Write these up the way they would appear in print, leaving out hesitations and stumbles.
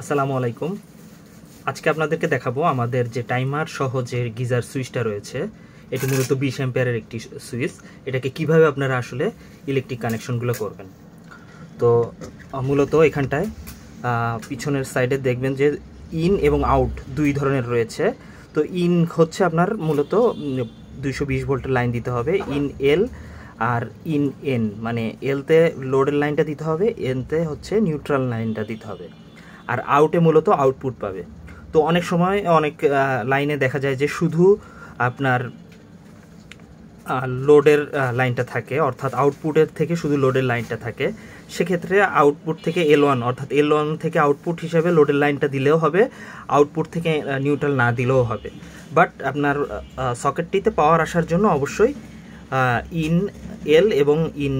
আসসালামু আলাইকুম। আজকে আপনাদেরকে দেখাবো আমাদের যে টাইমার সহ যে গিজার সুইচটা রয়েছে, এটি মূলত 20 অ্যাম্পিয়ারের একটি সুইচ। এটাকে কিভাবে আপনারা আসলে ইলেকট্রিক কানেকশনগুলো করবেন। তো মূলত এখানটায় পিছনের সাইডে দেখবেন যে ইন এবং আউট দুই ধরনের রয়েছে। তো ইন হচ্ছে আপনার মূলত 220 ভোল্টের লাইন দিতে হবে, in L R in N, মানে এলতে লোডের লাইনটা দিতে হবে, এনতে হচ্ছে নিউট্রাল লাইনটা দিতে হবে, আর আউটে মূলত আউটপুট পাবে। তো অনেক সময় অনেক লাইনে দেখা যায় যে শুধু আপনার লোডের লাইনটা থাকে, অর্থাৎ আউটপুটের থেকে শুধু লোডের লাইনটা থাকে। সেক্ষেত্রে আউটপুট থেকে L1 অর্থাৎ L1 থেকে আউটপুট হিসাবে লোডের লাইনটা দিলেও হবে, আউটপুট থেকে নিউট্রাল না দিলেও হবে। বাট আপনার সকেটটিতে পাওয়ার আসার জন্য অবশ্যই ইন এল এবং ইন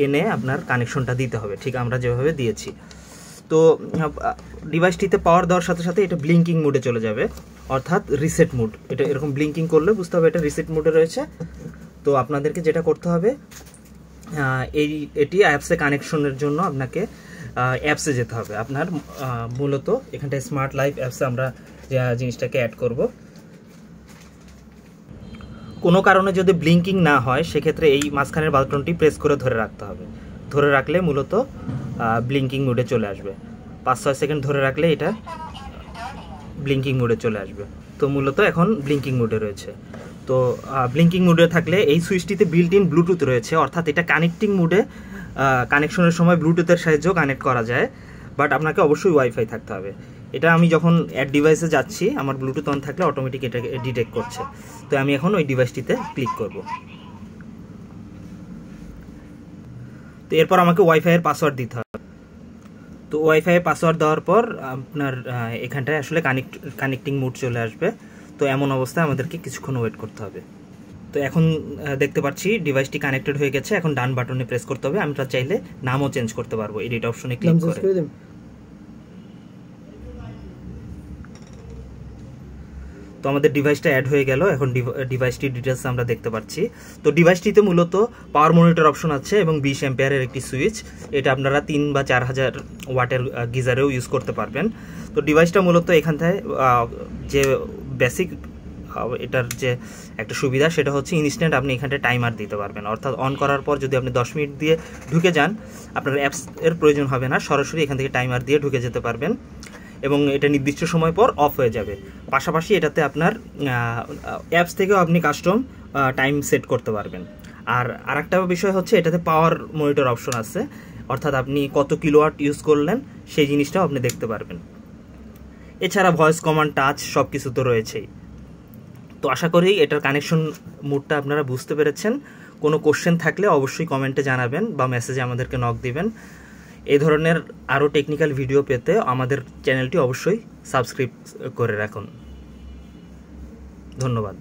এনে আপনার কানেকশনটা দিতে হবে, ঠিক আমরা যেভাবে দিয়েছি। তো ডিভাইসটিতে পাওয়ার দেওয়ার সাথে সাথে এটা ব্লিঙ্কিং মোডে চলে যাবে, অর্থাৎ রিসেট মোড। এটা এরকম ব্লিঙ্কিং করলে বুঝতে হবে এটা রিসেট মোডে রয়েছে। তো আপনাদেরকে যেটা করতে হবে, এটি অ্যাপসে কানেকশনের জন্য আপনাকে অ্যাপসে যেতে হবে। আপনার মূলত এখানটায় স্মার্ট লাইফ অ্যাপসে আমরা যে জিনিসটাকে অ্যাড করব। কোনো কারণে যদি ব্লিঙ্কিং না হয় সেক্ষেত্রে এই মাঝখানের বাটনটি প্রেস করে ধরে রাখতে হবে। ধরে রাখলে মূলত ব্লিঙ্কিং মোডে চলে আসবে। 5-6 সেকেন্ড ধরে রাখলে এটা ব্লিঙ্কিং মোডে চলে আসবে। তো মূলত এখন ব্লিঙ্কিং মোডে রয়েছে। তো ব্লিঙ্কিং মোডে থাকলে এই সুইচটিতে বিল্ট ইন ব্লুটুথ রয়েছে, অর্থাৎ এটা কানেক্টিং মোডে কানেকশনের সময় ব্লুটুথের সাহায্যেও কানেক্ট করা যায়, বাট আপনাকে অবশ্যই ওয়াইফাই থাকতে হবে। এটা আমি যখন অ্যাড ডিভাইসে যাচ্ছি আমার ব্লুটুথ অন থাকলে অটোমেটিক এটাকে ডিটেক্ট করছে। তো আমি এখন ওই ডিভাইসটিতে ক্লিক করব। তো এরপর আমাকে ওয়াইফাইয়ের পাসওয়ার্ড দিতে হবে। তো ওয়াইফাইয়ের পাসওয়ার্ড দেওয়ার পর আপনার এখানটায় আসলে কানেক্টিং মোড চলে আসবে। তো এমন অবস্থায় আমাদেরকে কিছুক্ষণ ওয়েট করতে হবে। তো এখন দেখতে পাচ্ছি ডিভাইসটি কানেক্টেড হয়ে গেছে। এখন ডান বাটনে প্রেস করতে হবে। আমরা চাইলে নামও চেঞ্জ করতে পারবো এডিট অপশনে ক্লিক করে। তো আমাদের ডিভাইসটা অ্যাড হয়ে গেল। এখন ডিভাইসটির ডিটেলস আমরা দেখতে পাচ্ছি। তো ডিভাইসটিতে মূলত পাওয়ার মনিটর অপশন আছে এবং 20 অ্যাম্পিয়ারের একটি সুইচ। এটা আপনারা 3 বা 4000 ওয়াটের গিজারেও ইউজ করতে পারবেন। তো ডিভাইসটা মূলত এখানটায় যে বেসিক এটার যে একটা সুবিধা সেটা হচ্ছে ইনস্ট্যান্ট আপনি এখানটায় টাইমার দিতে পারবেন, অর্থাৎ অন করার পর যদি আপনি 10 মিনিট দিয়ে ঢুকে যান আপনার অ্যাপস এর প্রয়োজন হবে না, সরাসরি এখান থেকে টাইমার দিয়ে ঢুকে যেতে পারবেন এবং এটা নির্দিষ্ট সময় পর অফ হয়ে যাবে। পাশাপাশি এটাতে আপনার অ্যাপস থেকেও আপনি কাস্টম টাইম সেট করতে পারবেন। আর আরেকটা বিষয় হচ্ছে এটাতে পাওয়ার মনিটর অপশন আছে, অর্থাৎ আপনি কত কিলোওয়াট ইউজ করলেন সেই জিনিসটাও আপনি দেখতে পারবেন। এছাড়া ভয়েস কমান্ড, টাচ সব কিছু তো রয়েছেই। তো আশা করি এটার কানেকশন মোডটা আপনারা বুঝতে পেরেছেন। কোনো কোশ্চেন থাকলে অবশ্যই কমেন্টে জানাবেন বা মেসেজে আমাদেরকে নক দিবেন। এই ধরনের আরও টেকনিক্যাল ভিডিও পেতে আমাদের চ্যানেলটি অবশ্যই সাবস্ক্রাইব করে রাখুন। ধন্যবাদ।